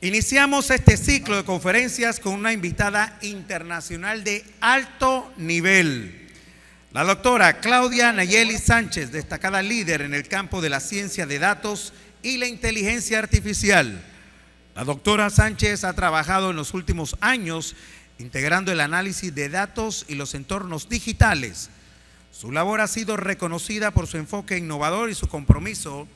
Iniciamos este ciclo de conferencias con una invitada internacional de alto nivel, la doctora Claudia Nayeli Sánchez, destacada líder en el campo de la ciencia de datos y la inteligencia artificial. La doctora Sánchez ha trabajado en los últimos años integrando el análisis de datos y los entornos digitales. Su labor ha sido reconocida por su enfoque innovador y su compromiso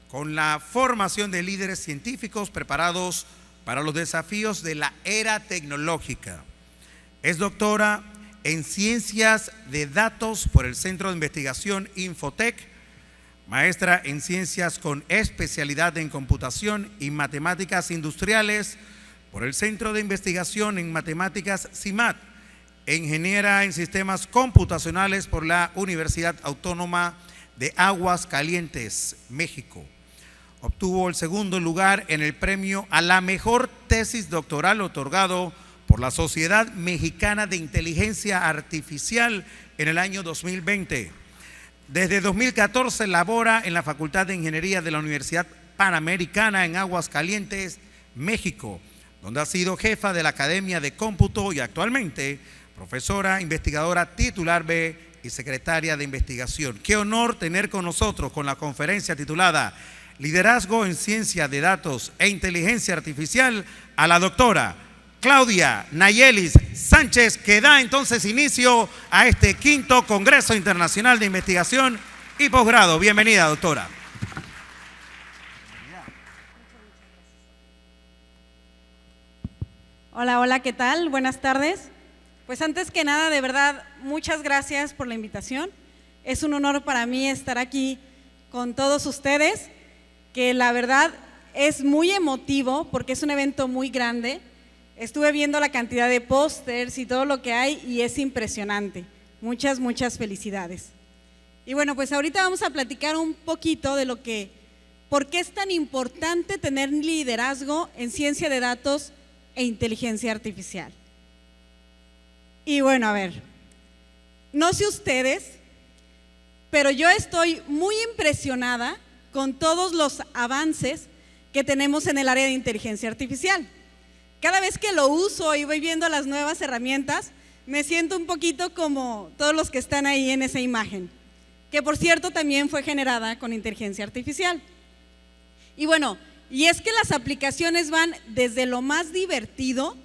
con la formación de líderes científicos preparados para los desafíos de la era tecnológica. Es doctora en Ciencias de Datos por el Centro de Investigación Infotec, maestra en Ciencias con especialidad en Computación y Matemáticas Industriales por el Centro de Investigación en Matemáticas CIMAT, ingeniera en Sistemas Computacionales por la Universidad Autónoma de Aguascalientes, México. Obtuvo el segundo lugar en el premio a la mejor tesis doctoral otorgado por la Sociedad Mexicana de Inteligencia Artificial en el año 2020. Desde 2014 labora en la Facultad de Ingeniería de la Universidad Panamericana en Aguascalientes, México, donde ha sido jefa de la Academia de Cómputo y actualmente profesora investigadora titular B y secretaria de investigación. Qué honor tener con nosotros con la conferencia titulada Liderazgo en Ciencia de Datos e Inteligencia Artificial a la doctora Claudia Nayeli Sánchez, que da entonces inicio a este quinto Congreso Internacional de Investigación y Posgrado. Bienvenida, doctora. Hola, hola, ¿qué tal? Buenas tardes. Pues antes que nada, de verdad, muchas gracias por la invitación. Es un honor para mí estar aquí con todos ustedes, que la verdad es muy emotivo porque es un evento muy grande. Estuve viendo la cantidad de pósters y todo lo que hay y es impresionante. Muchas, muchas felicidades. Y bueno, pues ahorita vamos a platicar un poquito de por qué es tan importante tener liderazgo en ciencia de datos e inteligencia artificial. Y bueno, a ver, no sé ustedes, pero yo estoy muy impresionada con todos los avances que tenemos en el área de inteligencia artificial. Cada vez que lo uso y voy viendo las nuevas herramientas, me siento un poquito como todos los que están ahí en esa imagen, que por cierto también fue generada con inteligencia artificial. Y bueno, y es que las aplicaciones van desde lo más divertido,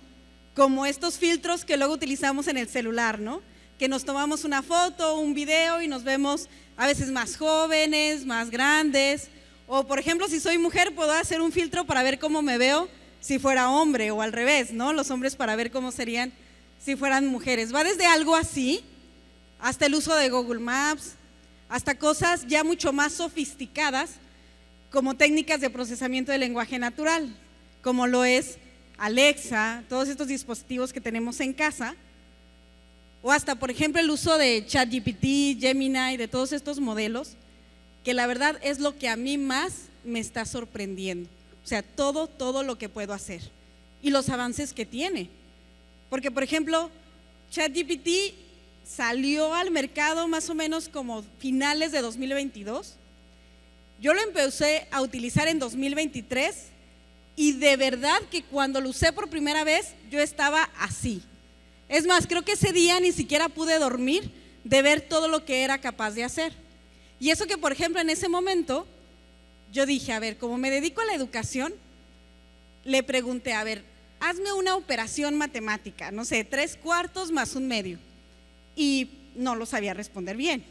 como estos filtros que luego utilizamos en el celular, ¿no? Que nos tomamos una foto, un video y nos vemos a veces más jóvenes, más grandes. O por ejemplo, si soy mujer, puedo hacer un filtro para ver cómo me veo si fuera hombre, o al revés, ¿no? Los hombres para ver cómo serían si fueran mujeres. Va desde algo así, hasta el uso de Google Maps, hasta cosas ya mucho más sofisticadas, como técnicas de procesamiento de lenguaje natural, como lo es Alexa, todos estos dispositivos que tenemos en casa, o hasta por ejemplo el uso de ChatGPT, Gemini, de todos estos modelos, que la verdad es lo que a mí más me está sorprendiendo. O sea, todo lo que puedo hacer y los avances que tiene. Porque por ejemplo, ChatGPT salió al mercado más o menos como finales de 2022. Yo lo empecé a utilizar en 2023 y de verdad que cuando lo usé por primera vez yo estaba así. Es más, creo que ese día ni siquiera pude dormir de ver todo lo que era capaz de hacer. Y eso que, por ejemplo, en ese momento yo dije, a ver, como me dedico a la educación, le pregunté, a ver, hazme una operación matemática, no sé, 3/4 más 1/2. Y no lo sabía responder bien.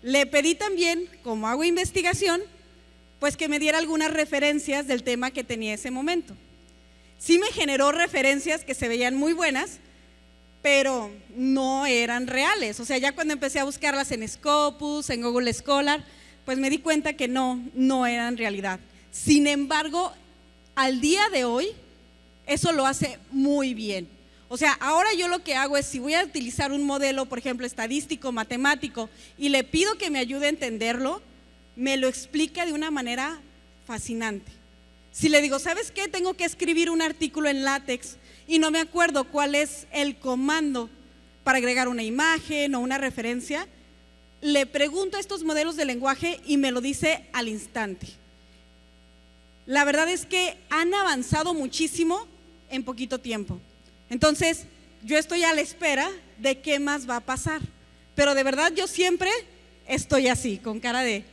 Le pedí también, como hago investigación, pues que me diera algunas referencias del tema que tenía ese momento. Sí me generó referencias que se veían muy buenas, pero no eran reales. O sea, ya cuando empecé a buscarlas en Scopus, en Google Scholar, pues me di cuenta que no eran realidad. Sin embargo, al día de hoy, eso lo hace muy bien. O sea, ahora yo lo que hago es, si voy a utilizar un modelo, por ejemplo, estadístico, matemático, y le pido que me ayude a entenderlo, me lo explica de una manera fascinante. Si le digo, ¿sabes qué? Tengo que escribir un artículo en LaTeX y no me acuerdo cuál es el comando para agregar una imagen o una referencia, le pregunto a estos modelos de lenguaje y me lo dice al instante. la verdad es que han avanzado muchísimo en poquito tiempo. Entonces, yo estoy a la espera de qué más va a pasar. Pero de verdad yo siempre estoy así, con cara de,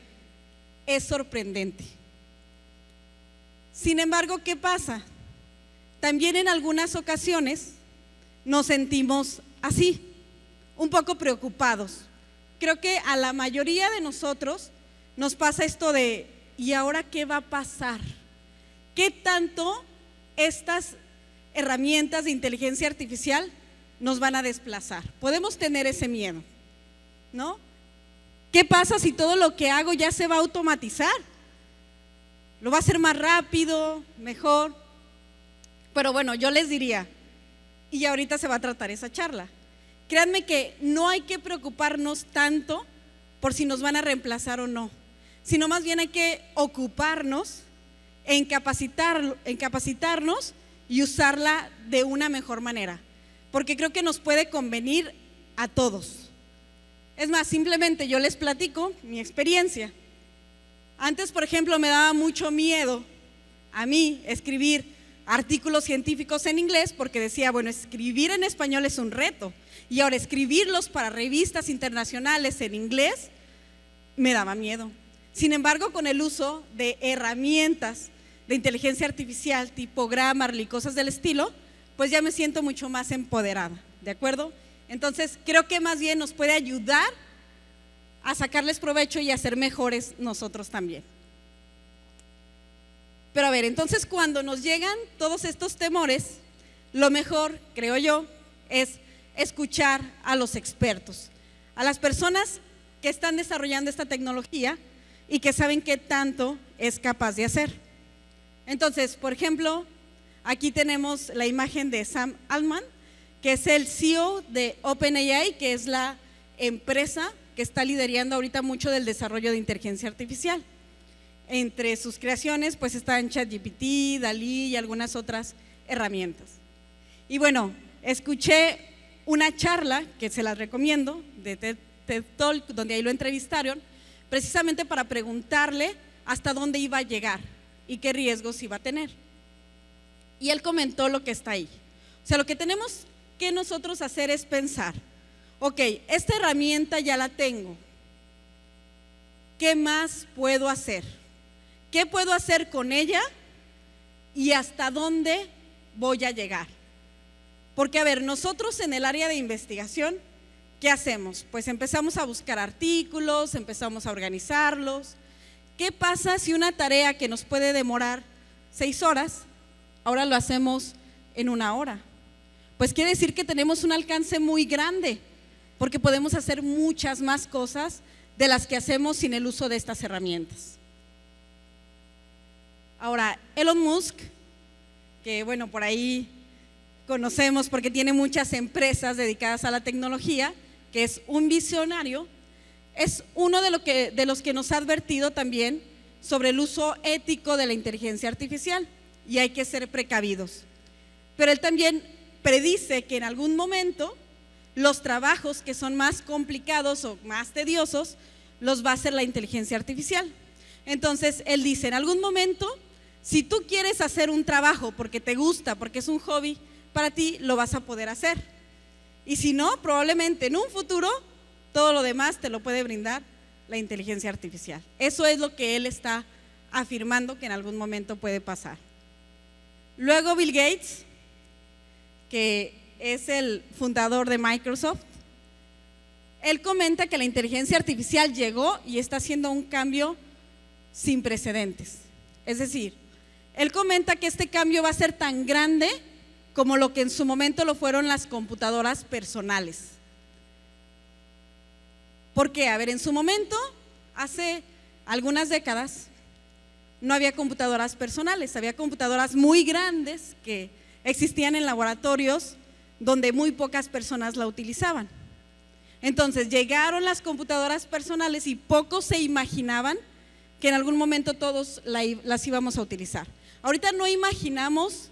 es sorprendente. Sin embargo, ¿qué pasa? También en algunas ocasiones nos sentimos así, un poco preocupados. Creo que a la mayoría de nosotros nos pasa esto de, ¿y ahora qué va a pasar? ¿Qué tanto estas herramientas de inteligencia artificial nos van a desplazar? Podemos tener ese miedo, ¿no? ¿Qué pasa si todo lo que hago ya se va a automatizar? ¿Lo va a hacer más rápido, mejor? Pero bueno, yo les diría, y ahorita se va a tratar esa charla, créanme que no hay que preocuparnos tanto por si nos van a reemplazar o no, sino más bien hay que ocuparnos en capacitarnos y usarla de una mejor manera, porque creo que nos puede convenir a todos. Es más, simplemente yo les platico mi experiencia. Antes, por ejemplo, me daba mucho miedo a mí escribir artículos científicos en inglés porque decía, bueno, escribir en español es un reto, y ahora escribirlos para revistas internacionales en inglés me daba miedo. Sin embargo, con el uso de herramientas de inteligencia artificial tipo Grammarly y cosas del estilo, pues ya me siento mucho más empoderada, ¿de acuerdo? Entonces, creo que más bien nos puede ayudar a sacarles provecho y a ser mejores nosotros también. Pero a ver, entonces cuando nos llegan todos estos temores, lo mejor, creo yo, es escuchar a los expertos, a las personas que están desarrollando esta tecnología y que saben qué tanto es capaz de hacer. Entonces, por ejemplo, aquí tenemos la imagen de Sam Altman, que es el CEO de OpenAI, que es la empresa que está liderando ahorita mucho del desarrollo de inteligencia artificial. Entre sus creaciones pues están ChatGPT, DALL-E y algunas otras herramientas. Y bueno, escuché una charla que se las recomiendo de TED Talk, donde ahí lo entrevistaron, precisamente para preguntarle hasta dónde iba a llegar y qué riesgos iba a tener. Y él comentó lo que está ahí. O sea, lo que tenemos que nosotros hacer es pensar, ok, esta herramienta ya la tengo, ¿qué más puedo hacer? ¿Qué puedo hacer con ella y hasta dónde voy a llegar? Porque a ver, nosotros en el área de investigación, ¿qué hacemos? Pues empezamos a buscar artículos, empezamos a organizarlos. ¿Qué pasa si una tarea que nos puede demorar 6 horas, ahora lo hacemos en 1 hora? Pues quiere decir que tenemos un alcance muy grande, porque podemos hacer muchas más cosas de las que hacemos sin el uso de estas herramientas. Ahora, Elon Musk, que bueno, por ahí conocemos porque tiene muchas empresas dedicadas a la tecnología, que es un visionario, es uno de los que nos ha advertido también sobre el uso ético de la inteligencia artificial, y hay que ser precavidos. Pero él también predice que en algún momento los trabajos que son más complicados o más tediosos los va a hacer la inteligencia artificial. Entonces él dice, en algún momento, si tú quieres hacer un trabajo porque te gusta, porque es un hobby para ti, lo vas a poder hacer. Y si no, probablemente en un futuro todo lo demás te lo puede brindar la inteligencia artificial. Eso es lo que él está afirmando que en algún momento puede pasar. Luego Bill Gates, que es el fundador de Microsoft, él comenta que la inteligencia artificial llegó y está haciendo un cambio sin precedentes. Es decir, él comenta que este cambio va a ser tan grande como lo que en su momento lo fueron las computadoras personales. ¿Por qué? A ver, en su momento, hace algunas décadas, no había computadoras personales, había computadoras muy grandes que existían en laboratorios donde muy pocas personas la utilizaban. Entonces llegaron las computadoras personales y pocos se imaginaban que en algún momento todos las íbamos a utilizar. Ahorita no imaginamos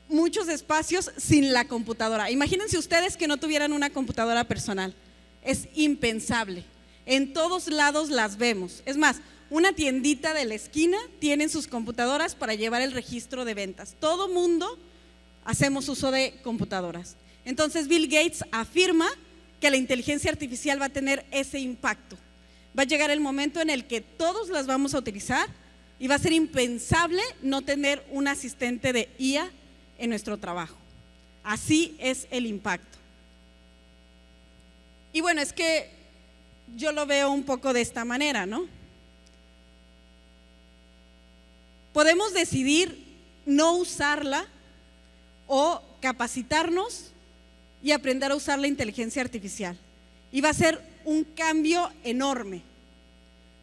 muchos espacios sin la computadora. Imagínense ustedes que no tuvieran una computadora personal. Es impensable. En todos lados las vemos. Es más, una tiendita de la esquina tienen sus computadoras para llevar el registro de ventas. Todo mundo hacemos uso de computadoras. Entonces Bill Gates afirma que la inteligencia artificial va a tener ese impacto. Va a llegar el momento en el que todos las vamos a utilizar y va a ser impensable no tener un asistente de IA en nuestro trabajo. Así es el impacto. Y bueno, es que yo lo veo un poco de esta manera, ¿no? Podemos decidir no usarla o capacitarnos y aprender a usar la inteligencia artificial. Y va a ser un cambio enorme.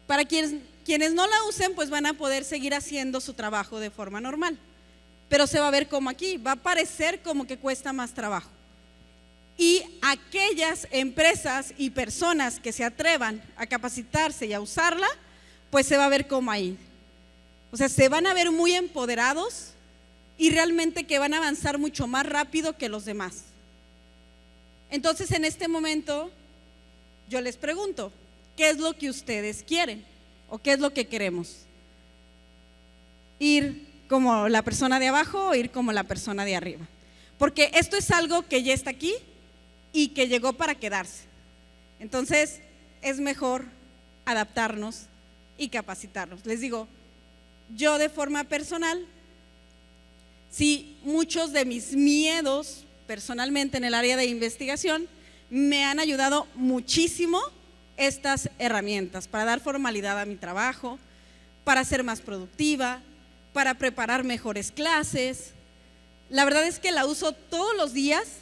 Para quienes no la usen, pues van a poder seguir haciendo su trabajo de forma normal. Pero se va a ver como aquí, va a parecer como que cuesta más trabajo. Y aquellas empresas y personas que se atrevan a capacitarse y a usarla, pues se va a ver como ahí. O sea, se van a ver muy empoderados y realmente que van a avanzar mucho más rápido que los demás. Entonces, en este momento, yo les pregunto, ¿qué es lo que ustedes quieren? ¿O qué es lo que queremos? ¿Ir como la persona de abajo o ir como la persona de arriba? Porque esto es algo que ya está aquí y que llegó para quedarse. Entonces, es mejor adaptarnos y capacitarnos. Les digo, yo de forma personal, sí, muchos de mis miedos personalmente en el área de investigación me han ayudado muchísimo estas herramientas para dar formalidad a mi trabajo, para ser más productiva, para preparar mejores clases. La verdad es que la uso todos los días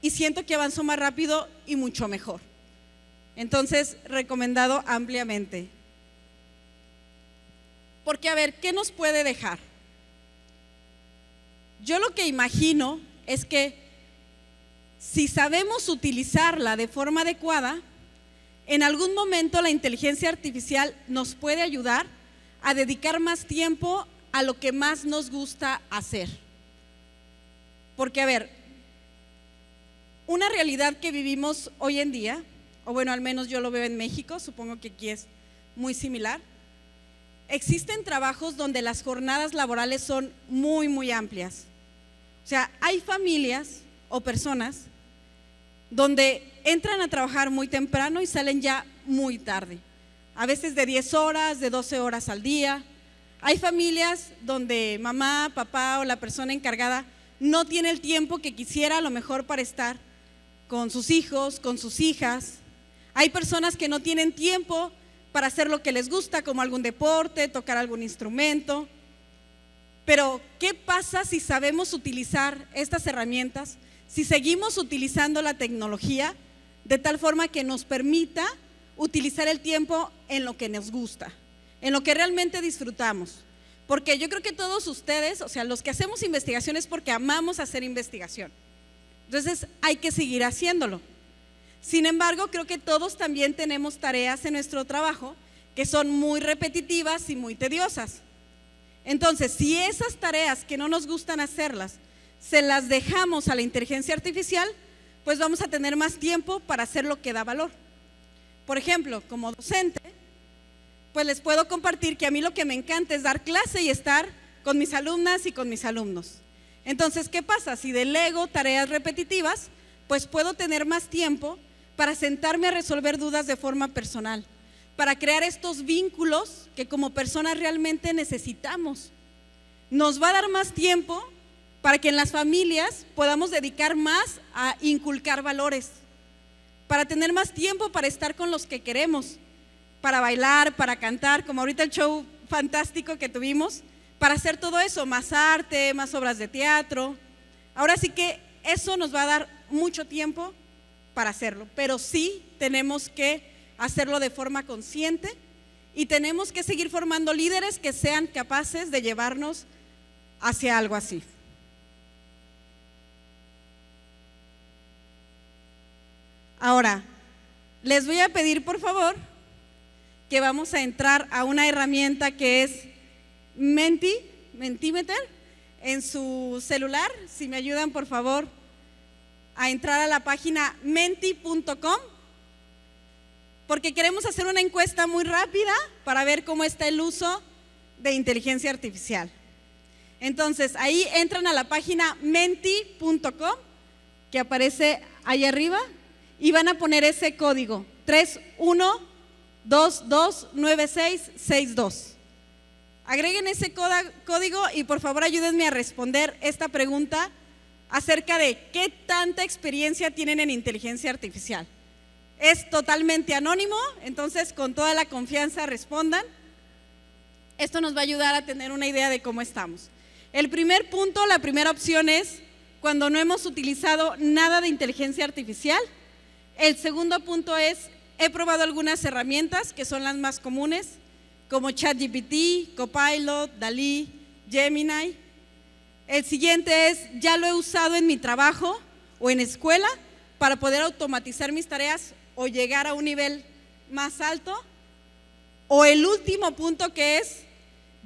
y siento que avanzo más rápido y mucho mejor. Entonces, recomendado ampliamente. Porque a ver, ¿qué nos puede dejar? Yo lo que imagino es que si sabemos utilizarla de forma adecuada, en algún momento la inteligencia artificial nos puede ayudar a dedicar más tiempo a lo que más nos gusta hacer. Porque a ver, una realidad que vivimos hoy en día, o bueno, al menos yo lo veo en México, supongo que aquí es muy similar. Existen trabajos donde las jornadas laborales son muy amplias. O sea, hay familias o personas donde entran a trabajar muy temprano y salen ya muy tarde, a veces de 10 horas, de 12 horas al día. Hay familias donde mamá, papá o la persona encargada no tiene el tiempo que quisiera a lo mejor para estar con sus hijos, con sus hijas. Hay personas que no tienen tiempo para hacer lo que les gusta, como algún deporte, tocar algún instrumento. Pero, ¿qué pasa si sabemos utilizar estas herramientas? Si seguimos utilizando la tecnología de tal forma que nos permita utilizar el tiempo en lo que nos gusta, en lo que realmente disfrutamos. Porque yo creo que todos ustedes, o sea, los que hacemos investigación es porque amamos hacer investigación. Entonces, hay que seguir haciéndolo. Sin embargo, creo que todos también tenemos tareas en nuestro trabajo que son muy repetitivas y muy tediosas. Entonces, si esas tareas que no nos gustan hacerlas, se las dejamos a la inteligencia artificial, pues vamos a tener más tiempo para hacer lo que da valor. Por ejemplo, como docente, pues les puedo compartir que a mí lo que me encanta es dar clase y estar con mis alumnas y con mis alumnos. Entonces, ¿qué pasa? Si delego tareas repetitivas, pues puedo tener más tiempo para sentarme a resolver dudas de forma personal, para crear estos vínculos que como personas realmente necesitamos. Nos va a dar más tiempo para que en las familias podamos dedicar más a inculcar valores, para tener más tiempo para estar con los que queremos, para bailar, para cantar, como ahorita el show fantástico que tuvimos, para hacer todo eso, más arte, más obras de teatro. Ahora sí que eso nos va a dar mucho tiempo para hacerlo, pero sí tenemos que hacerlo de forma consciente y tenemos que seguir formando líderes que sean capaces de llevarnos hacia algo así. Ahora, les voy a pedir por favor que vamos a entrar a una herramienta que es Mentimeter en su celular. Si me ayudan por favor a entrar a la página menti.com. porque queremos hacer una encuesta muy rápida para ver cómo está el uso de inteligencia artificial. Entonces, ahí entran a la página menti.com, que aparece ahí arriba, y van a poner ese código 31229662. Agreguen ese código y por favor ayúdenme a responder esta pregunta acerca de qué tanta experiencia tienen en inteligencia artificial. Es totalmente anónimo, entonces con toda la confianza respondan. Esto nos va a ayudar a tener una idea de cómo estamos. El primer punto, la primera opción es cuando no hemos utilizado nada de inteligencia artificial. El segundo punto es, he probado algunas herramientas que son las más comunes, como ChatGPT, Copilot, DALL-E, Gemini. El siguiente es, ya lo he usado en mi trabajo o en escuela para poder automatizar mis tareas o llegar a un nivel más alto. O el último punto que es,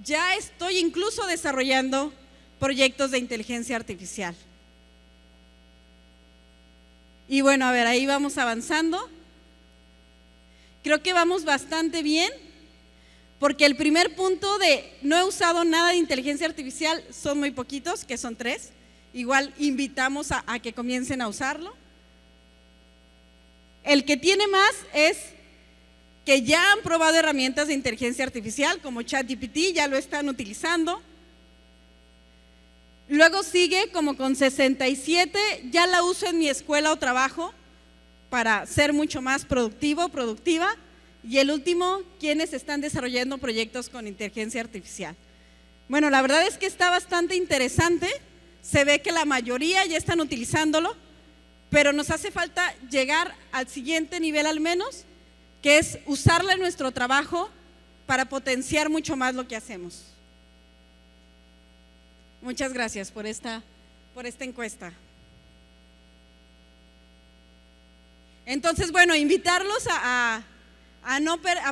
ya estoy incluso desarrollando proyectos de inteligencia artificial. Y bueno, a ver, ahí vamos avanzando. Creo que vamos bastante bien, porque el primer punto de no he usado nada de inteligencia artificial son muy poquitos, que son 3. Igual invitamos a que comiencen a usarlo. El que tiene más es que ya han probado herramientas de inteligencia artificial como ChatGPT, ya lo están utilizando. Luego sigue como con 67, ya la uso en mi escuela o trabajo para ser mucho más productivo, productiva. Y el último, quienes están desarrollando proyectos con inteligencia artificial. Bueno, la verdad es que está bastante interesante, se ve que la mayoría ya están utilizándolo, pero nos hace falta llegar al siguiente nivel al menos, que es usarla en nuestro trabajo para potenciar mucho más lo que hacemos. Muchas gracias por esta encuesta. Entonces, bueno, invitarlos a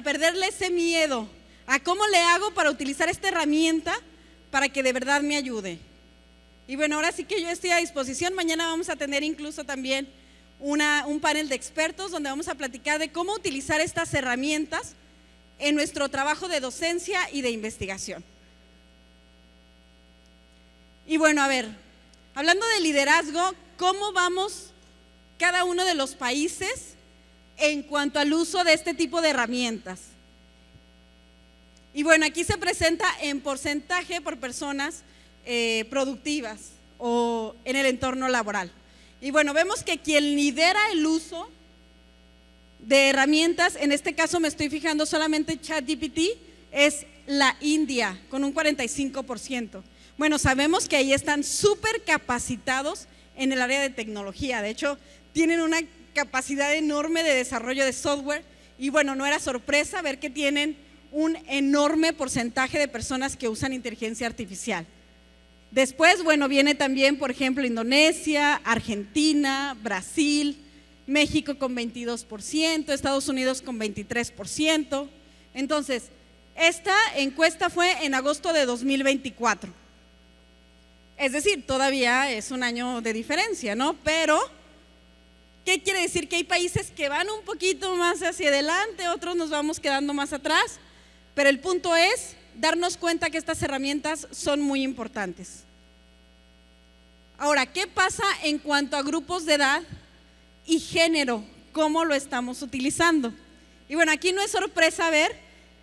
perderle ese miedo, a cómo le hago para utilizar esta herramienta para que de verdad me ayude. Y bueno, ahora sí que yo estoy a disposición. Mañana vamos a tener incluso también un panel de expertos donde vamos a platicar de cómo utilizar estas herramientas en nuestro trabajo de docencia y de investigación. Y bueno, a ver, hablando de liderazgo, ¿cómo vamos cada uno de los países en cuanto al uso de este tipo de herramientas? Y bueno, aquí se presenta en porcentaje por personas productivas o en el entorno laboral. Y bueno, vemos que quien lidera el uso de herramientas, en este caso me estoy fijando solamente en ChatGPT, es la India con un 45%. Bueno, sabemos que ahí están súper capacitados en el área de tecnología. De hecho, tienen una capacidad enorme de desarrollo de software y bueno, no era sorpresa ver que tienen un enorme porcentaje de personas que usan inteligencia artificial. Después, bueno, viene también, por ejemplo, Indonesia, Argentina, Brasil, México con 22%, Estados Unidos con 23%. Entonces, esta encuesta fue en agosto de 2024. Es decir, todavía es un año de diferencia, ¿no? Pero, ¿qué quiere decir? Que hay países que van un poquito más hacia adelante, otros nos vamos quedando más atrás, pero el punto es darnos cuenta que estas herramientas son muy importantes. Ahora, ¿qué pasa en cuanto a grupos de edad y género? ¿Cómo lo estamos utilizando? Y bueno, aquí no es sorpresa ver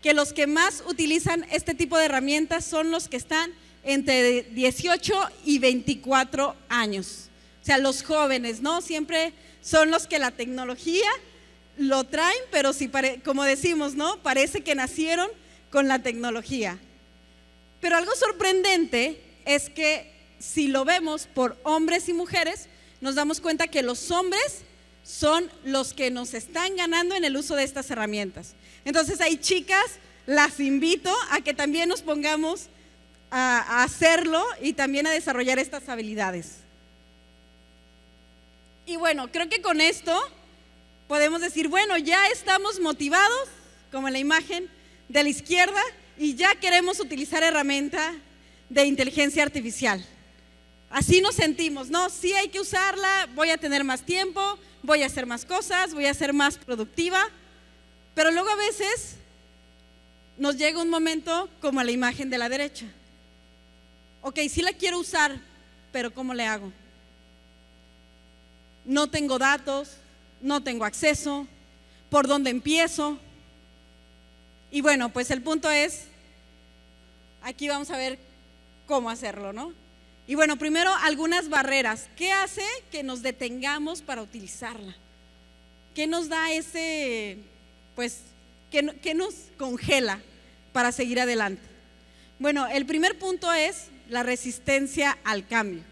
que los que más utilizan este tipo de herramientas son los que están entre 18 y 24 años. O sea, los jóvenes, ¿no? Siempre son los que la tecnología lo traen, pero sí, como decimos, ¿no? Parece que nacieron con la tecnología. Pero algo sorprendente es que si lo vemos por hombres y mujeres, nos damos cuenta que los hombres son los que nos están ganando en el uso de estas herramientas. Entonces, ahí, chicas, las invito a que también nos pongamos a hacerlo y también a desarrollar estas habilidades. Y bueno, creo que con esto podemos decir, bueno, ya estamos motivados, como en la imagen de la izquierda, y ya queremos utilizar herramienta de inteligencia artificial. Así nos sentimos, ¿no? Sí hay que usarla, voy a tener más tiempo, voy a hacer más cosas, voy a ser más productiva. Pero luego a veces nos llega un momento como a la imagen de la derecha. Ok, sí la quiero usar, pero ¿cómo le hago? No tengo datos, no tengo acceso, ¿por dónde empiezo? Y bueno, pues el punto es, aquí vamos a ver cómo hacerlo, ¿no? Y bueno, primero algunas barreras. ¿Qué hace que nos detengamos para utilizarla? ¿Qué nos da ese, pues, qué nos congela para seguir adelante? Bueno, el primer punto es la resistencia al cambio.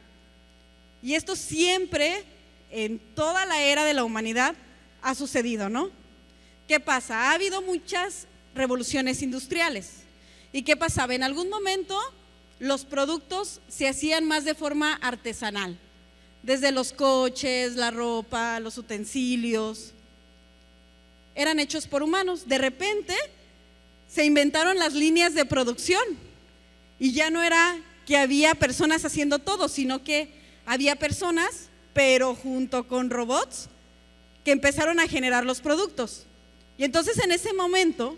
Y esto siempre, en toda la era de la humanidad, ha sucedido, ¿no? ¿Qué pasa? Ha habido muchas revoluciones industriales. ¿Y qué pasaba? En algún momento los productos se hacían más de forma artesanal, desde los coches, la ropa, los utensilios, eran hechos por humanos. De repente se inventaron las líneas de producción y ya no era que había personas haciendo todo, sino que había personas, pero junto con robots, que empezaron a generar los productos. Y entonces en ese momento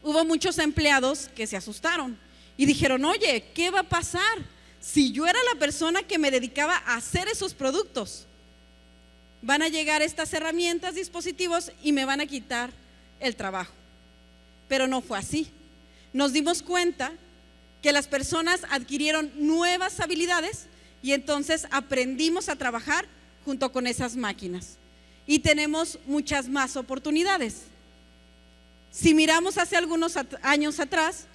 hubo muchos empleados que se asustaron y dijeron: oye, ¿qué va a pasar si yo era la persona que me dedicaba a hacer esos productos? Van a llegar estas herramientas, dispositivos, y me van a quitar el trabajo. Pero no fue así. Nos dimos cuenta que las personas adquirieron nuevas habilidades y entonces aprendimos a trabajar junto con esas máquinas y tenemos muchas más oportunidades. Si miramos hace algunos años atrás,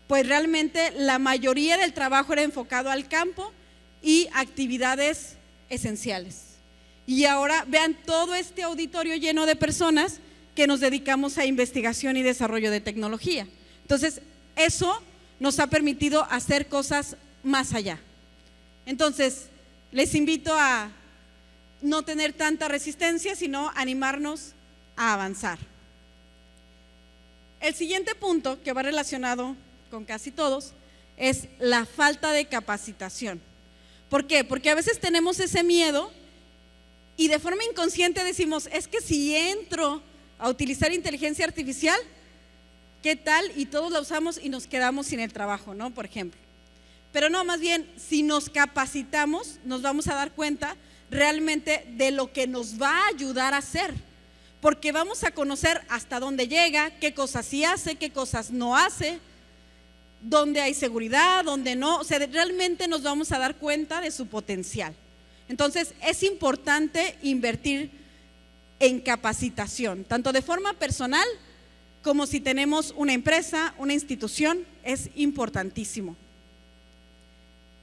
pues realmente la mayoría del trabajo era enfocado al campo y actividades esenciales. Y ahora vean todo este auditorio lleno de personas que nos dedicamos a investigación y desarrollo de tecnología. Entonces, eso nos ha permitido hacer cosas más allá. Entonces, les invito a no tener tanta resistencia, sino animarnos a avanzar. El siguiente punto, que va relacionado con casi todos, es la falta de capacitación. ¿Por qué? Porque a veces tenemos ese miedo y de forma inconsciente decimos: es que si entro a utilizar inteligencia artificial, ¿qué tal? Y todos la usamos y nos quedamos sin el trabajo, ¿no? Por ejemplo. Pero no, más bien, si nos capacitamos, nos vamos a dar cuenta realmente de lo que nos va a ayudar a hacer, porque vamos a conocer hasta dónde llega, qué cosas sí hace, qué cosas no hace, dónde hay seguridad, dónde no. O sea, realmente nos vamos a dar cuenta de su potencial. Entonces, es importante invertir en capacitación, tanto de forma personal como si tenemos una empresa, una institución, es importantísimo.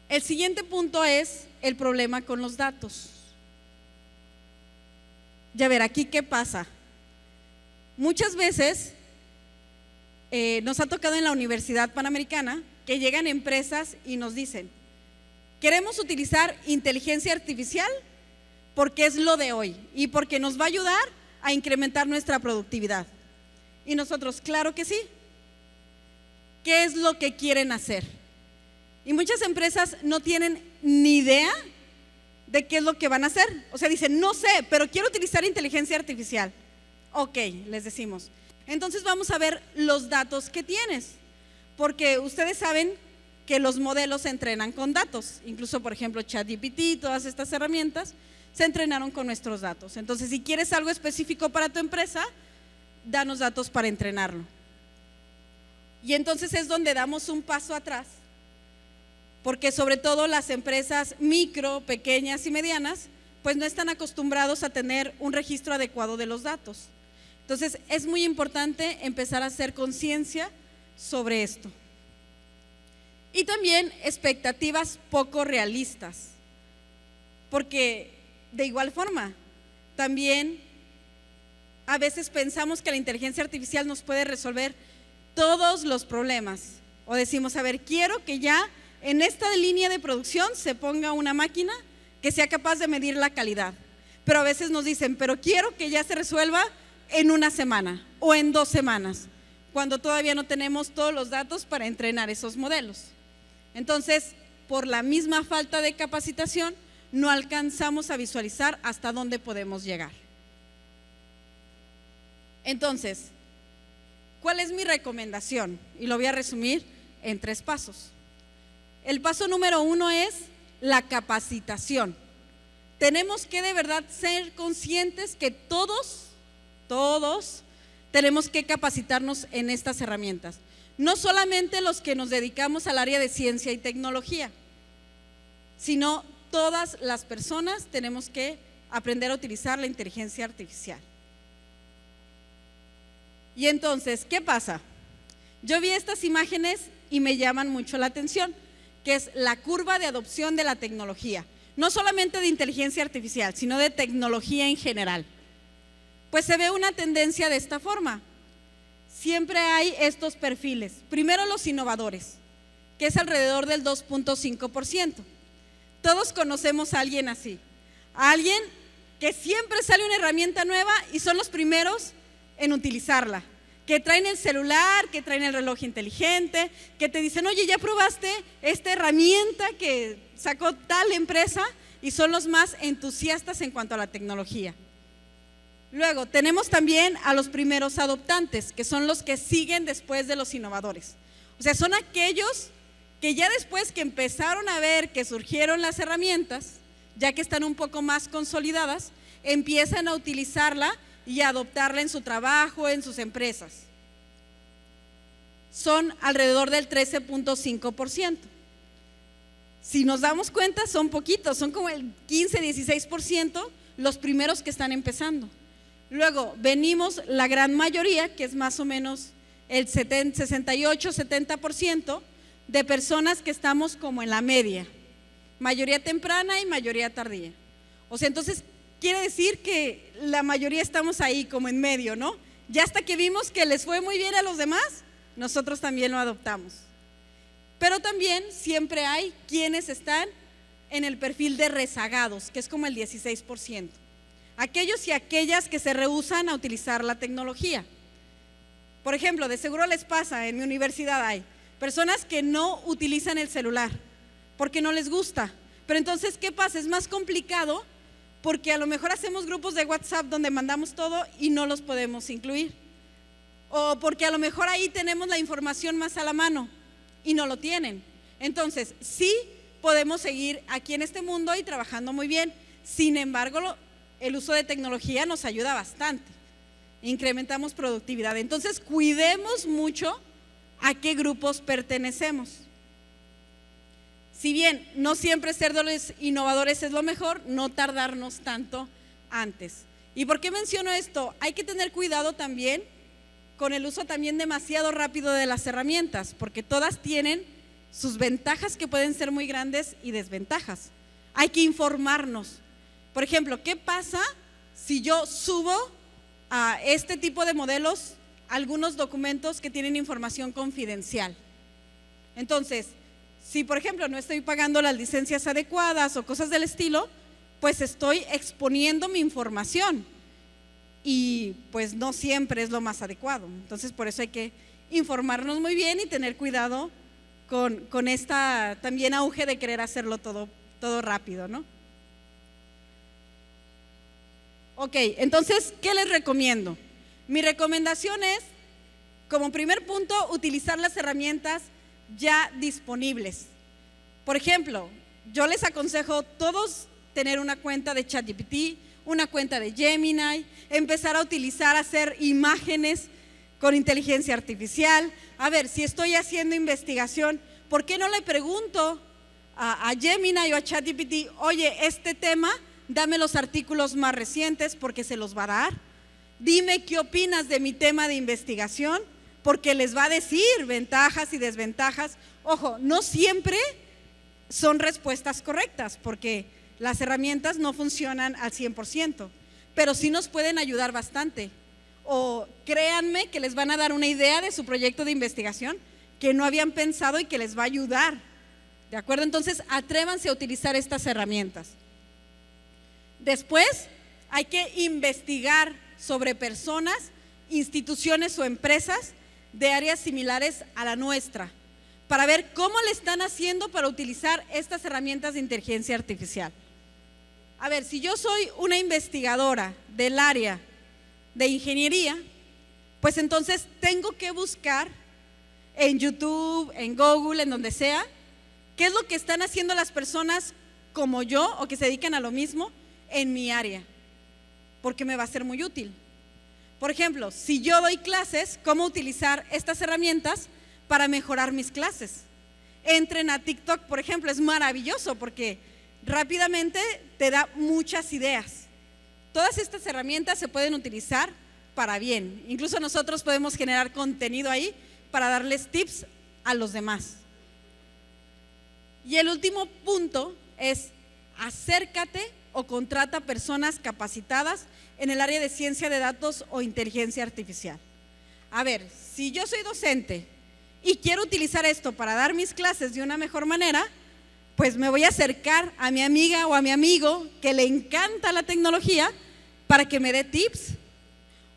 El siguiente punto es el problema con los datos. Ya ver, aquí qué pasa. Muchas veces nos ha tocado en la Universidad Panamericana que llegan empresas y nos dicen: queremos utilizar inteligencia artificial porque es lo de hoy y porque nos va a ayudar a incrementar nuestra productividad. Y nosotros, claro que sí. ¿Qué es lo que quieren hacer? Y muchas empresas no tienen ni idea de qué es lo que van a hacer. O sea, dicen: no sé, pero quiero utilizar inteligencia artificial. Ok, les decimos: entonces vamos a ver los datos que tienes, porque ustedes saben que los modelos se entrenan con datos. Incluso, por ejemplo, ChatGPT, todas estas herramientas se entrenaron con nuestros datos. Entonces, si quieres algo específico para tu empresa, danos datos para entrenarlo. Y entonces es donde damos un paso atrás, porque sobre todo las empresas micro, pequeñas y medianas, pues no están acostumbrados a tener un registro adecuado de los datos. Entonces es muy importante empezar a hacer conciencia sobre esto. Y también expectativas poco realistas, porque de igual forma también a veces pensamos que la inteligencia artificial nos puede resolver todos los problemas, o decimos: a ver, quiero que ya en esta línea de producción se ponga una máquina que sea capaz de medir la calidad. Pero a veces nos dicen: pero quiero que ya se resuelva en una semana o en 2 semanas, cuando todavía no tenemos todos los datos para entrenar esos modelos. Entonces, por la misma falta de capacitación, no alcanzamos a visualizar hasta dónde podemos llegar. Entonces, ¿cuál es mi recomendación? Y lo voy a resumir en 3 pasos. El paso número 1 es la capacitación. Tenemos que de verdad ser conscientes que todos tenemos que capacitarnos en estas herramientas. No solamente los que nos dedicamos al área de ciencia y tecnología, sino todas las personas tenemos que aprender a utilizar la inteligencia artificial. Y entonces, ¿qué pasa? Yo vi estas imágenes y me llaman mucho la atención, que es la curva de adopción de la tecnología. No solamente de inteligencia artificial, sino de tecnología en general. Pues se ve una tendencia de esta forma. Siempre hay estos perfiles. Primero los innovadores, que es alrededor del 2.5%. Todos conocemos a alguien así. A alguien que siempre sale una herramienta nueva y son los primeros en utilizarla. Que traen el celular, que traen el reloj inteligente, que te dicen, oye, ¿ya probaste esta herramienta que sacó tal empresa? Y son los más entusiastas en cuanto a la tecnología. Luego, tenemos también a los primeros adoptantes, que son los que siguen después de los innovadores. O sea, son aquellos que ya después que empezaron a ver que surgieron las herramientas, ya que están un poco más consolidadas, empiezan a utilizarla y adoptarla en su trabajo, en sus empresas. Son alrededor del 13.5%. Si nos damos cuenta, son poquitos, son como el 15-16% los primeros que están empezando. Luego venimos la gran mayoría, que es más o menos el 68-70% de personas que estamos como en la media, mayoría temprana y mayoría tardía. O sea, entonces quiere decir que la mayoría estamos ahí como en medio, ¿no? Ya hasta que vimos que les fue muy bien a los demás, nosotros también lo adoptamos. Pero también siempre hay quienes están en el perfil de rezagados, que es como el 16%. Aquellos y aquellas que se rehúsan a utilizar la tecnología. Por ejemplo, de seguro les pasa, en mi universidad hay personas que no utilizan el celular porque no les gusta. Pero entonces, ¿qué pasa? Es más complicado porque a lo mejor hacemos grupos de WhatsApp donde mandamos todo y no los podemos incluir. O porque a lo mejor ahí tenemos la información más a la mano y no lo tienen. Entonces, sí podemos seguir aquí en este mundo y trabajando muy bien. Sin embargo, el uso de tecnología nos ayuda bastante. Incrementamos productividad. Entonces, cuidemos mucho a qué grupos pertenecemos. Si bien no siempre ser de los innovadores es lo mejor, no tardarnos tanto antes. ¿Y por qué menciono esto? Hay que tener cuidado también con el uso también demasiado rápido de las herramientas, porque todas tienen sus ventajas que pueden ser muy grandes y desventajas. Hay que informarnos. Por ejemplo, ¿qué pasa si yo subo a este tipo de modelos algunos documentos que tienen información confidencial? Entonces, si por ejemplo no estoy pagando las licencias adecuadas o cosas del estilo, pues estoy exponiendo mi información y pues no siempre es lo más adecuado. Entonces por eso hay que informarnos muy bien y tener cuidado con esta también auge de querer hacerlo todo rápido, ¿no? Ok, entonces, ¿qué les recomiendo? Mi recomendación es, como primer punto, utilizar las herramientas ya disponibles. Por ejemplo, yo les aconsejo todos tener una cuenta de ChatGPT, una cuenta de Gemini, empezar a utilizar, hacer imágenes con inteligencia artificial. A ver, si estoy haciendo investigación, ¿por qué no le pregunto a Gemini o a ChatGPT, oye, este tema, dame los artículos más recientes porque se los va a dar? Dime qué opinas de mi tema de investigación porque les va a decir ventajas y desventajas. Ojo, no siempre son respuestas correctas porque las herramientas no funcionan al 100%, pero sí nos pueden ayudar bastante. O créanme que les van a dar una idea de su proyecto de investigación que no habían pensado y que les va a ayudar. ¿De acuerdo? Entonces, atrévanse a utilizar estas herramientas. Después, hay que investigar sobre personas, instituciones o empresas de áreas similares a la nuestra, para ver cómo le están haciendo para utilizar estas herramientas de inteligencia artificial. A ver, si yo soy una investigadora del área de ingeniería, pues entonces tengo que buscar en YouTube, en Google, en donde sea, qué es lo que están haciendo las personas como yo o que se dedican a lo mismo en mi área, porque me va a ser muy útil. Por ejemplo, si yo doy clases, ¿cómo utilizar estas herramientas para mejorar mis clases? Entren a TikTok, por ejemplo, es maravilloso porque rápidamente te da muchas ideas. Todas estas herramientas se pueden utilizar para bien. Incluso nosotros podemos generar contenido ahí para darles tips a los demás. Y el último punto es: acércate o contrata personas capacitadas en el área de ciencia de datos o inteligencia artificial. A ver, si yo soy docente y quiero utilizar esto para dar mis clases de una mejor manera, pues me voy a acercar a mi amiga o a mi amigo que le encanta la tecnología para que me dé tips.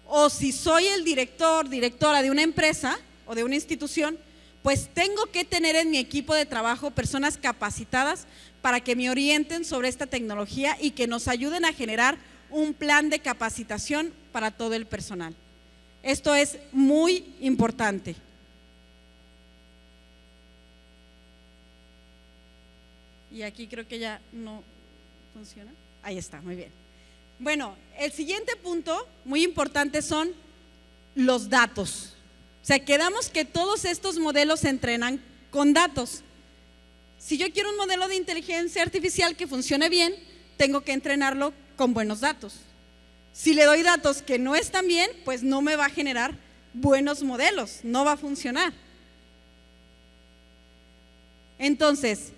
O si soy el director, directora de una empresa o de una institución, pues tengo que tener en mi equipo de trabajo personas capacitadas para que me orienten sobre esta tecnología y que nos ayuden a generar un plan de capacitación para todo el personal. Esto es muy importante. Y aquí creo que ya no funciona. Ahí está, muy bien. Bueno, el siguiente punto muy importante son los datos. O sea, quedamos que todos estos modelos se entrenan con datos. Si yo quiero un modelo de inteligencia artificial que funcione bien, tengo que entrenarlo con buenos datos. Si le doy datos que no están bien, pues no me va a generar buenos modelos, no va a funcionar. Entonces,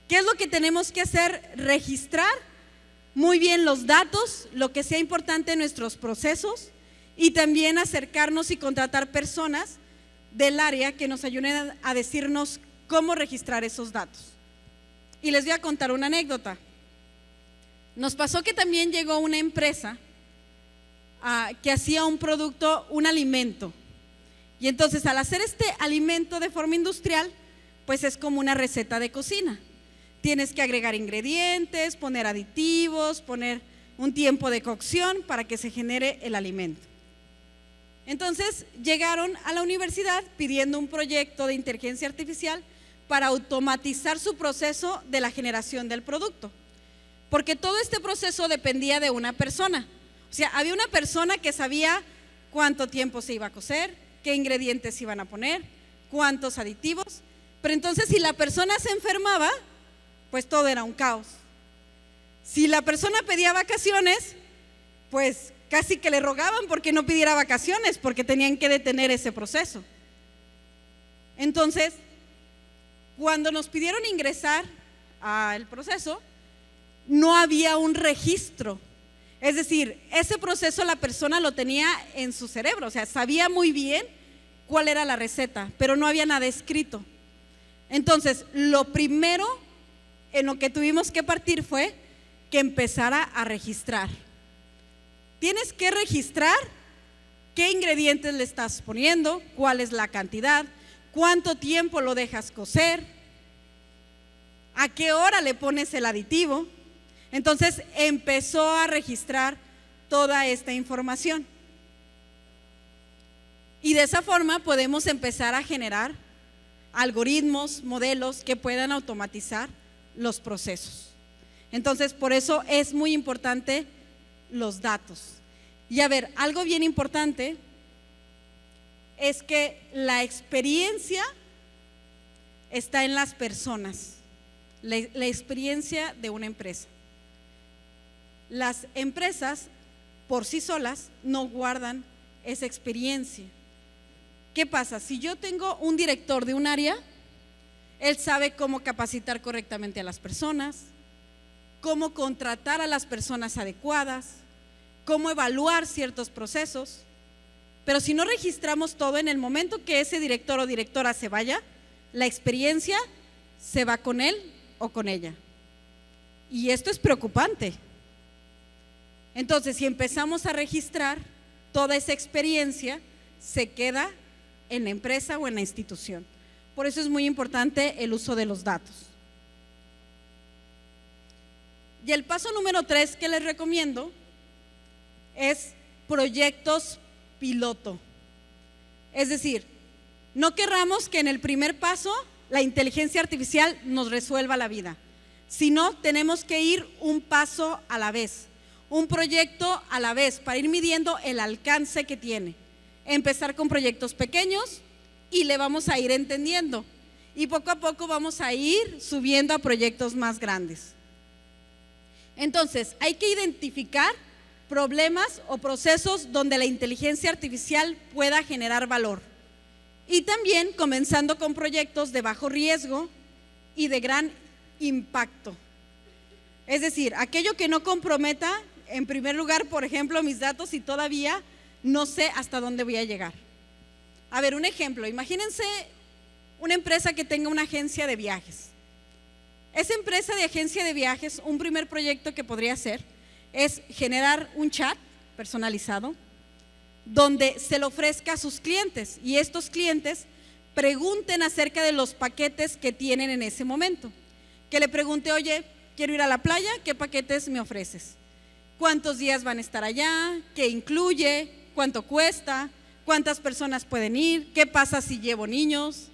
¿qué es lo que tenemos que hacer? Registrar muy bien los datos, lo que sea importante en nuestros procesos, y también acercarnos y contratar personas del área que nos ayuden a decirnos cómo registrar esos datos. Y les voy a contar una anécdota. Nos pasó que también llegó una empresa que hacía un producto, un alimento. Y entonces al hacer este alimento de forma industrial, pues es como una receta de cocina. Tienes que agregar ingredientes, poner aditivos, poner un tiempo de cocción para que se genere el alimento. Entonces llegaron a la universidad pidiendo un proyecto de inteligencia artificial para automatizar su proceso de la generación del producto, porque todo este proceso dependía de una persona. O sea, había una persona que sabía cuánto tiempo se iba a cocer, qué ingredientes iban a poner, cuántos aditivos, pero entonces si la persona se enfermaba, pues todo era un caos. Si la persona pedía vacaciones, pues casi que le rogaban porque no pidiera vacaciones, porque tenían que detener ese proceso. Entonces, cuando nos pidieron ingresar al proceso, no había un registro. Es decir, ese proceso la persona lo tenía en su cerebro, o sea, sabía muy bien cuál era la receta, pero no había nada escrito. Entonces, lo primero en lo que tuvimos que partir fue que empezara a registrar. Tienes que registrar qué ingredientes le estás poniendo, cuál es la cantidad, cuánto tiempo lo dejas cocer, a qué hora le pones el aditivo. Entonces empezó a registrar toda esta información. Y de esa forma podemos empezar a generar algoritmos, modelos que puedan automatizar los procesos. Entonces, por eso es muy importante los datos. Y a ver, algo bien importante es que la experiencia está en las personas, la experiencia de una empresa. Las empresas por sí solas no guardan esa experiencia. ¿Qué pasa? Si yo tengo un director de un área, él sabe cómo capacitar correctamente a las personas, cómo contratar a las personas adecuadas, cómo evaluar ciertos procesos. Pero si no registramos todo, en el momento que ese director o directora se vaya, la experiencia se va con él o con ella. Y esto es preocupante. Entonces, si empezamos a registrar toda esa experiencia, se queda en la empresa o en la institución. Por eso es muy importante el uso de los datos. Y el paso número 3 que les recomiendo es proyectos piloto. Es decir, no querramos que en el primer paso la inteligencia artificial nos resuelva la vida, sino tenemos que ir un paso a la vez, un proyecto a la vez, para ir midiendo el alcance que tiene. Empezar con proyectos pequeños y le vamos a ir entendiendo, y poco a poco vamos a ir subiendo a proyectos más grandes. Entonces, hay que identificar problemas o procesos donde la inteligencia artificial pueda generar valor. Y también comenzando con proyectos de bajo riesgo y de gran impacto. Es decir, aquello que no comprometa, en primer lugar, por ejemplo, mis datos y todavía no sé hasta dónde voy a llegar. A ver, un ejemplo, imagínense una empresa que tenga una agencia de viajes. Esa empresa de agencia de viajes, un primer proyecto que podría hacer es generar un chat personalizado donde se le ofrezca a sus clientes y estos clientes pregunten acerca de los paquetes que tienen en ese momento. Que le pregunte, oye, quiero ir a la playa, ¿qué paquetes me ofreces? ¿Cuántos días van a estar allá? ¿Qué incluye? ¿Cuánto cuesta? ¿Cuántas personas pueden ir? ¿Qué pasa si llevo niños?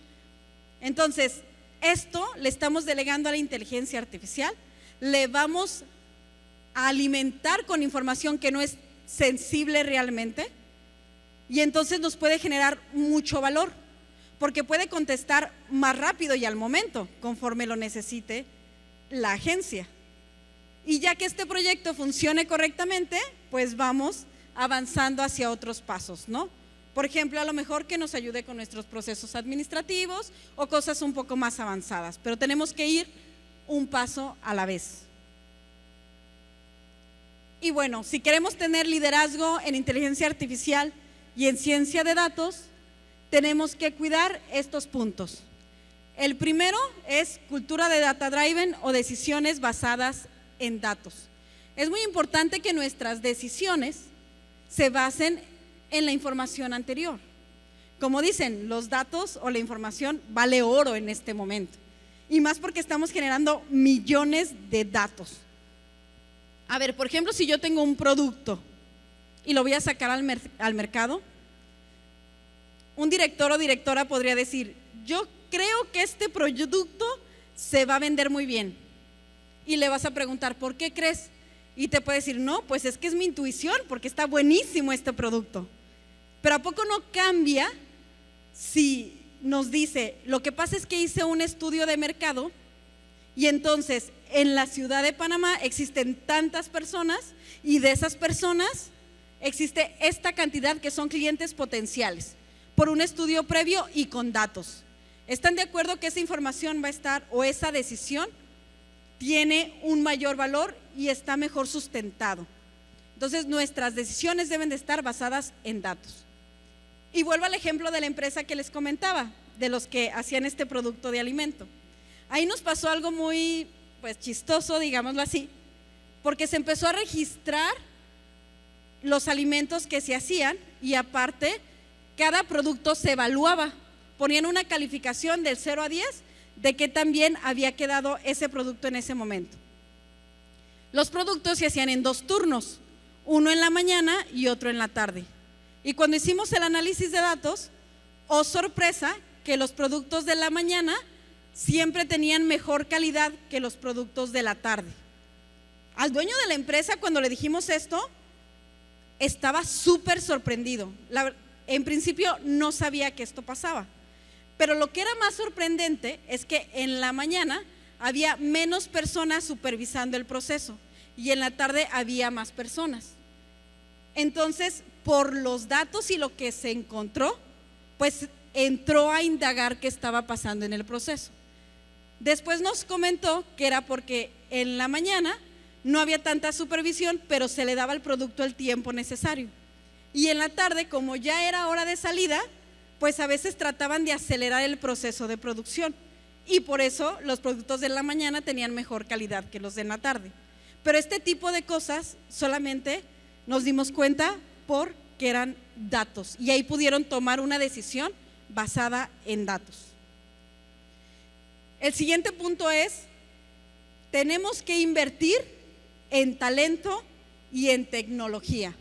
Entonces, esto le estamos delegando a la inteligencia artificial, le vamos a alimentar con información que no es sensible realmente y entonces nos puede generar mucho valor, porque puede contestar más rápido y al momento, conforme lo necesite la agencia. Y ya que este proyecto funcione correctamente, pues vamos avanzando hacia otros pasos, ¿no? Por ejemplo, a lo mejor que nos ayude con nuestros procesos administrativos o cosas un poco más avanzadas, pero tenemos que ir un paso a la vez. Y bueno, si queremos tener liderazgo en inteligencia artificial y en ciencia de datos, tenemos que cuidar estos puntos. El primero es cultura de data driven o decisiones basadas en datos. Es muy importante que nuestras decisiones se basen en la información anterior. Como dicen, los datos o la información vale oro en este momento. Y más porque estamos generando millones de datos. A ver, por ejemplo, si yo tengo un producto y lo voy a sacar al mercado, un director o directora podría decir, yo creo que este producto se va a vender muy bien. Y le vas a preguntar, ¿por qué crees? Y te puede decir, no, pues es que es mi intuición, porque está buenísimo este producto. Pero ¿a poco no cambia si nos dice, lo que pasa es que hice un estudio de mercado y entonces en la ciudad de Panamá existen tantas personas y de esas personas existe esta cantidad que son clientes potenciales por un estudio previo y con datos? ¿Están de acuerdo que esa información va a estar o esa decisión tiene un mayor valor y está mejor sustentado? Entonces nuestras decisiones deben de estar basadas en datos. Y vuelvo al ejemplo de la empresa que les comentaba, de los que hacían este producto de alimento. Ahí nos pasó algo muy chistoso, digámoslo así, porque se empezó a registrar los alimentos que se hacían y aparte cada producto se evaluaba, ponían una calificación del 0 a 10 de qué tan bien había quedado ese producto en ese momento. Los productos se hacían en 2 turnos, uno en la mañana y otro en la tarde. Y cuando hicimos el análisis de datos, oh sorpresa, que los productos de la mañana siempre tenían mejor calidad que los productos de la tarde. Al dueño de la empresa, cuando le dijimos esto, estaba súper sorprendido. En principio no sabía que esto pasaba, pero lo que era más sorprendente es que en la mañana había menos personas supervisando el proceso y en la tarde había más personas. Entonces, por los datos y lo que se encontró, pues entró a indagar qué estaba pasando en el proceso. Después nos comentó que era porque en la mañana no había tanta supervisión, pero se le daba al producto el tiempo necesario. Y en la tarde, como ya era hora de salida, pues a veces trataban de acelerar el proceso de producción y por eso los productos de la mañana tenían mejor calidad que los de la tarde. Pero este tipo de cosas solamente nos dimos cuenta porque eran datos y ahí pudieron tomar una decisión basada en datos. El siguiente punto es, tenemos que invertir en talento y en tecnología.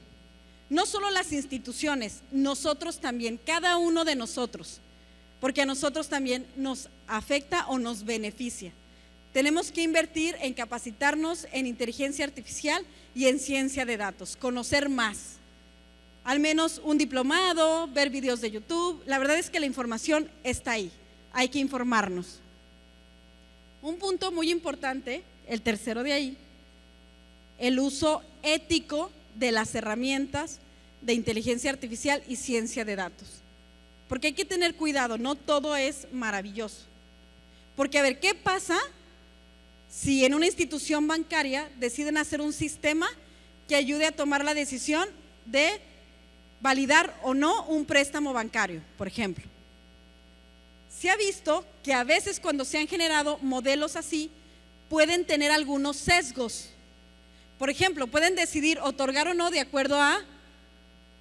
no solo las instituciones, nosotros también, cada uno de nosotros, porque a nosotros también nos afecta o nos beneficia. Tenemos que invertir en capacitarnos en inteligencia artificial y en ciencia de datos, conocer más. Al menos un diplomado, ver videos de YouTube. La verdad es que la información está ahí, hay que informarnos. Un punto muy importante, el tercero de ahí, el uso ético de las herramientas de inteligencia artificial y ciencia de datos. Porque hay que tener cuidado, no todo es maravilloso. Porque a ver, ¿qué pasa si en una institución bancaria deciden hacer un sistema que ayude a tomar la decisión de validar o no un préstamo bancario, por ejemplo? Se ha visto que a veces cuando se han generado modelos así, pueden tener algunos sesgos. Por ejemplo, pueden decidir otorgar o no de acuerdo a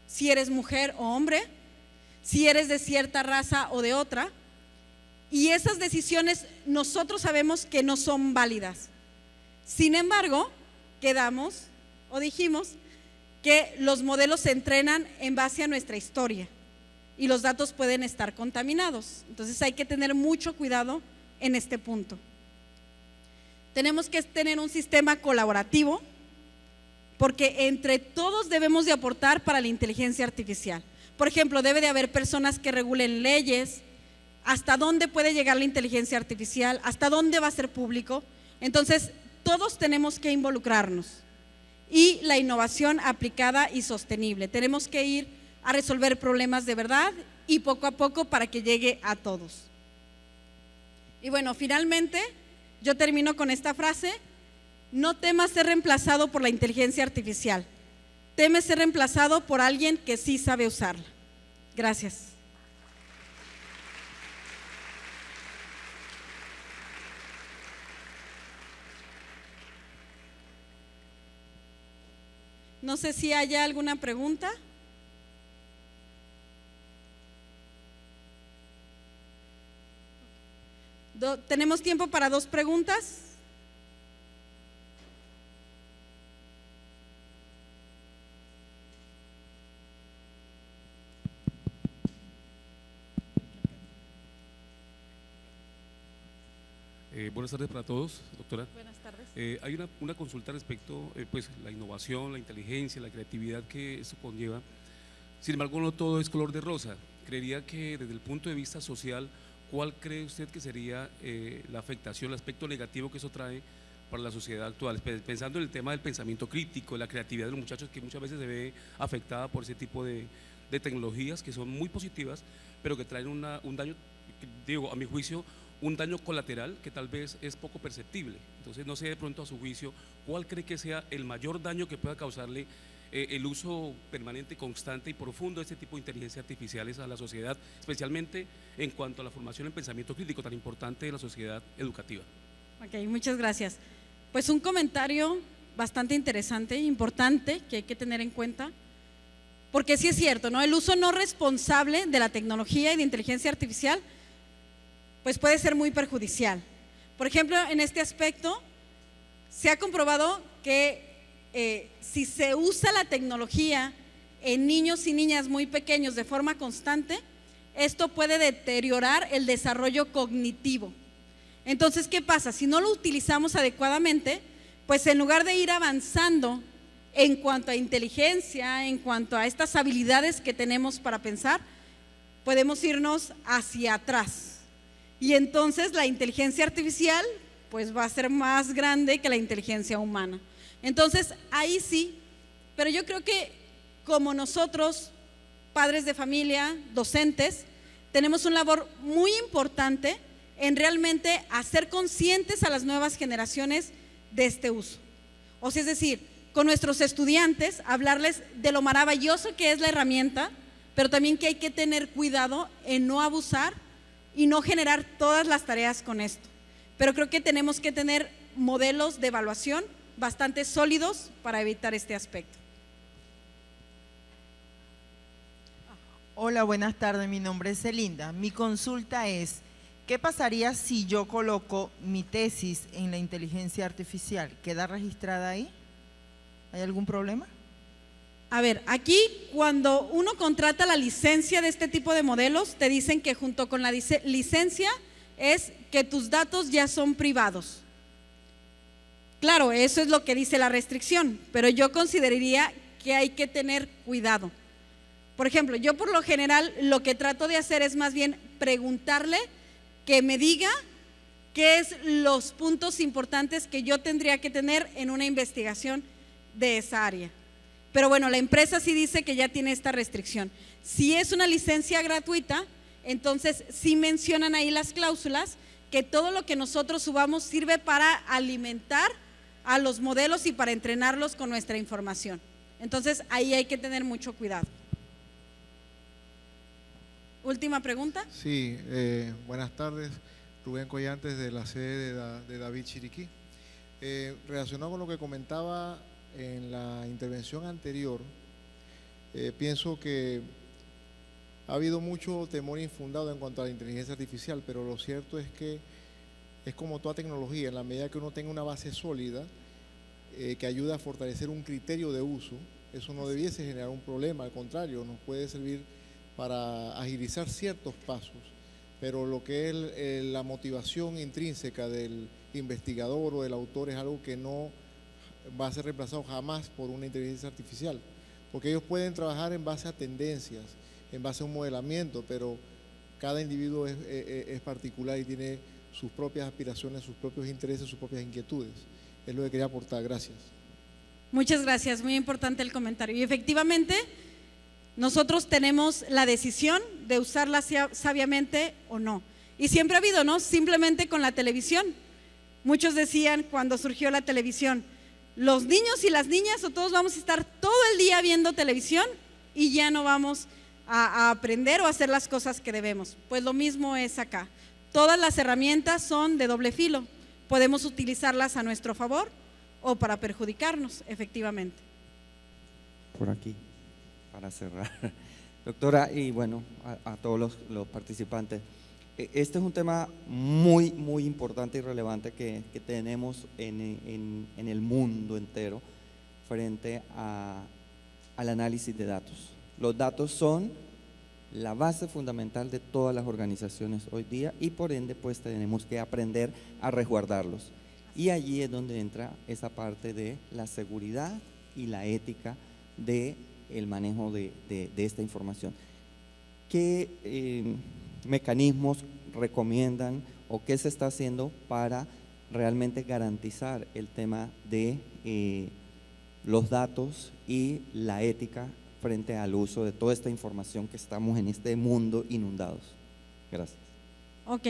si eres mujer o hombre, si eres de cierta raza o de otra, y esas decisiones nosotros sabemos que no son válidas. Sin embargo, quedamos o dijimos que los modelos se entrenan en base a nuestra historia y los datos pueden estar contaminados. Entonces hay que tener mucho cuidado en este punto. Tenemos que tener un sistema colaborativo porque entre todos debemos de aportar para la inteligencia artificial. Por ejemplo, debe de haber personas que regulen leyes, hasta dónde puede llegar la inteligencia artificial, hasta dónde va a ser público. Entonces, todos tenemos que involucrarnos. Y la innovación aplicada y sostenible. Tenemos que ir a resolver problemas de verdad y poco a poco para que llegue a todos. Y bueno, finalmente, yo termino con esta frase: no temas ser reemplazado por la inteligencia artificial, teme ser reemplazado por alguien que sí sabe usarla. Gracias. No sé si haya alguna pregunta. ¿Tenemos tiempo para 2 preguntas? Buenas tardes para todos, doctora. Buenas tardes. Hay una consulta respecto pues la innovación, la inteligencia, la creatividad que eso conlleva. Sin embargo, no todo es color de rosa. Creería que desde el punto de vista social, ¿cuál cree usted que sería la afectación, el aspecto negativo que eso trae para la sociedad actual? Pensando en el tema del pensamiento crítico, la creatividad de los muchachos, que muchas veces se ve afectada por ese tipo de tecnologías que son muy positivas, pero que traen un daño, digo, a mi juicio, un daño colateral que tal vez es poco perceptible. Entonces, no sé, de pronto a su juicio, ¿cuál cree que sea el mayor daño que pueda causarle el uso permanente, constante y profundo de este tipo de inteligencias artificiales a la sociedad, especialmente en cuanto a la formación en pensamiento crítico tan importante de la sociedad educativa? Ok, muchas gracias. Pues un comentario bastante interesante, importante, que hay que tener en cuenta, porque sí es cierto, ¿no? El uso no responsable de la tecnología y de inteligencia artificial pues puede ser muy perjudicial. Por ejemplo, en este aspecto se ha comprobado que si se usa la tecnología en niños y niñas muy pequeños de forma constante, esto puede deteriorar el desarrollo cognitivo. Entonces, ¿qué pasa? Si no lo utilizamos adecuadamente, pues en lugar de ir avanzando en cuanto a inteligencia, en cuanto a estas habilidades que tenemos para pensar, podemos irnos hacia atrás. Y entonces la inteligencia artificial pues va a ser más grande que la inteligencia humana. Entonces ahí sí, pero yo creo que como nosotros, padres de familia, docentes, tenemos una labor muy importante en realmente hacer conscientes a las nuevas generaciones de este uso. O sea, es decir, con nuestros estudiantes, hablarles de lo maravilloso que es la herramienta, pero también que hay que tener cuidado en no abusar y no generar todas las tareas con esto. Pero creo que tenemos que tener modelos de evaluación bastante sólidos para evitar este aspecto. Hola, buenas tardes, mi nombre es Celinda. Mi consulta es, ¿qué pasaría si yo coloco mi tesis en la inteligencia artificial? ¿Queda registrada ahí? ¿Hay algún problema? A ver, aquí cuando uno contrata la licencia de este tipo de modelos, te dicen que junto con la licencia es que tus datos ya son privados. Claro, eso es lo que dice la restricción, pero yo consideraría que hay que tener cuidado. Por ejemplo, yo por lo general lo que trato de hacer es más bien preguntarle que me diga qué es los puntos importantes que yo tendría que tener en una investigación de esa área. Pero bueno, la empresa sí dice que ya tiene esta restricción. Si es una licencia gratuita, entonces sí mencionan ahí las cláusulas que todo lo que nosotros subamos sirve para alimentar a los modelos y para entrenarlos con nuestra información. Entonces ahí hay que tener mucho cuidado. Última pregunta. Sí, buenas tardes. Rubén Collantes de la sede de David Chiriquí. Relacionado con lo que comentaba en la intervención anterior, pienso que ha habido mucho temor infundado en cuanto a la inteligencia artificial, pero lo cierto es que es como toda tecnología, en la medida que uno tenga una base sólida que ayuda a fortalecer un criterio de uso, eso no debiese generar un problema, al contrario, nos puede servir para agilizar ciertos pasos, pero lo que es la motivación intrínseca del investigador o del autor es algo que no va a ser reemplazado jamás por una inteligencia artificial, porque ellos pueden trabajar en base a tendencias, en base a un modelamiento, pero cada individuo es particular y tiene sus propias aspiraciones, sus propios intereses, sus propias inquietudes. Es lo que quería aportar. Gracias. Muchas gracias, muy importante el comentario. Y efectivamente, nosotros tenemos la decisión de usarla sabiamente o no. Y siempre ha habido, ¿no? Simplemente con la televisión. Muchos decían cuando surgió la televisión, los niños y las niñas o todos vamos a estar todo el día viendo televisión y ya no vamos a aprender o a hacer las cosas que debemos. Pues lo mismo es acá. Todas las herramientas son de doble filo. Podemos utilizarlas a nuestro favor o para perjudicarnos, efectivamente. Por aquí, para cerrar. Doctora, y bueno, a todos los participantes, este es un tema muy, muy importante y relevante que tenemos en el mundo entero frente al análisis de datos. Los datos son la base fundamental de todas las organizaciones hoy día y por ende pues tenemos que aprender a resguardarlos. Y allí es donde entra esa parte de la seguridad y la ética del manejo de esta información. ¿Qué mecanismos recomiendan o qué se está haciendo para realmente garantizar el tema de los datos y la ética frente al uso de toda esta información que estamos en este mundo inundados? Gracias. Ok,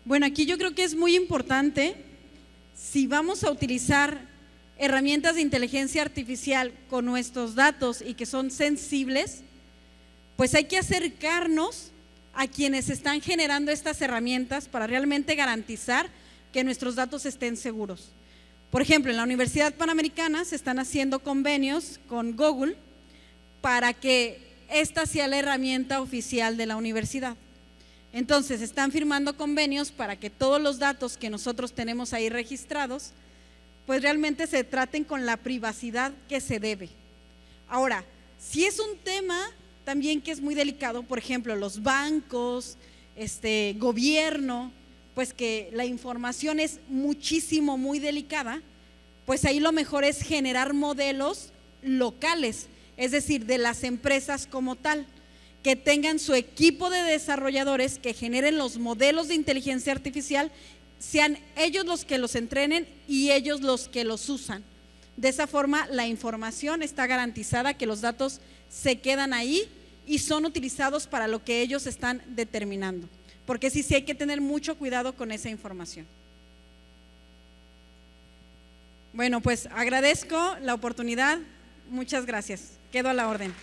bueno, aquí yo creo que es muy importante, si vamos a utilizar herramientas de inteligencia artificial con nuestros datos y que son sensibles, pues hay que acercarnos a quienes están generando estas herramientas para realmente garantizar que nuestros datos estén seguros. Por ejemplo, en la Universidad Panamericana se están haciendo convenios con Google para que esta sea la herramienta oficial de la universidad. Entonces, están firmando convenios para que todos los datos que nosotros tenemos ahí registrados, pues realmente se traten con la privacidad que se debe. Ahora, si es un tema también que es muy delicado, por ejemplo, los bancos, gobierno, pues que la información es muchísimo, muy delicada, pues ahí lo mejor es generar modelos locales, es decir, de las empresas como tal, que tengan su equipo de desarrolladores que generen los modelos de inteligencia artificial, sean ellos los que los entrenen y ellos los que los usan. De esa forma la información está garantizada, que los datos se quedan ahí y son utilizados para lo que ellos están determinando, porque sí hay que tener mucho cuidado con esa información. Bueno, pues agradezco la oportunidad, muchas gracias, quedo a la orden.